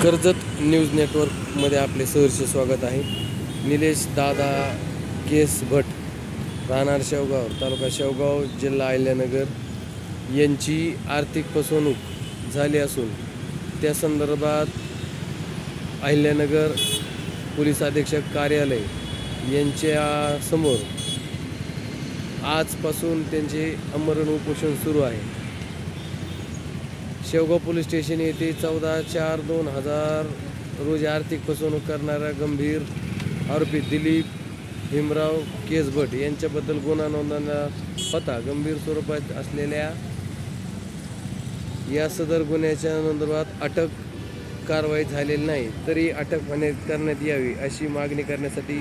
Karjat news नेटवर्कमध्ये आपले सहर्ष स्वागत आहे। निलेश दादा केस भट, राहणार शेवगाव, तालुका शेवगाव, जिल्हा अहिल्यानगर यांची आर्थिक फसवणूक झाली असून त्या संदर्भात अहिल्यानगर पोलीस अधीक्षक कार्यालय यांच्या समोर आजपासून त्यांचे आमरण उपोषण सुरू आहे। शेवगाव पोलीस स्टेशन येथे 14/4/2000 रोजी आर्थिक फसवणूक करणारा गंभीर आरोपी दिलीप भीमराव केस भट यांच्याबद्दल गुन्हा नोंदवण्यात होता। गंभीर स्वरूपात असलेल्या या सदर गुन्ह्याच्या संदर्भात अटक कारवाई झालेली नाही, तरी अटक करण्यात यावी अशी मागणी करण्यासाठी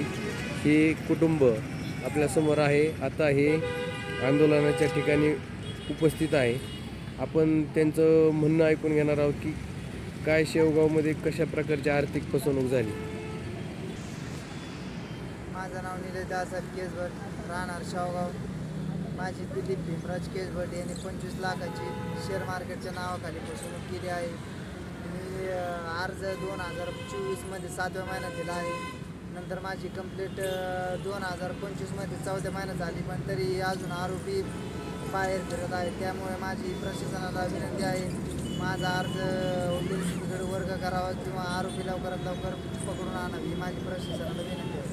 हे कुटुंब आपल्यासमोर आहे। आता हे आंदोलनाच्या ठिकाणी उपस्थित आहे। आपण त्यांचं म्हणणं ऐकून घेणार आहोत की काय शेवगावमध्ये कशा प्रकारची आर्थिक फसवणूक झाली। माझं नाव निलेश दादा केस भट, राहणार शेवगाव। माझी दिलीप भीमराज केस भट यांनी 25 लाखाची शेअर मार्केटच्या नावाखाली फसवणूक केली आहे। मी अर्ज 2024मध्ये 7व्या महिन्यात दिला आहे। नंतर माझी कंप्लीट 2025मध्ये 4थ्या महिन्यात झाली, पण तरी अजून आरोपी बाहेर फिरत आहे। त्यामुळे माझी प्रशासनाला विनंती आहे, माझा अर्ज वकील वर्ग करावा किंवा आरोपी लवकरात लवकर पकडून आणावी ही माझी प्रशासनाला विनंती आहे।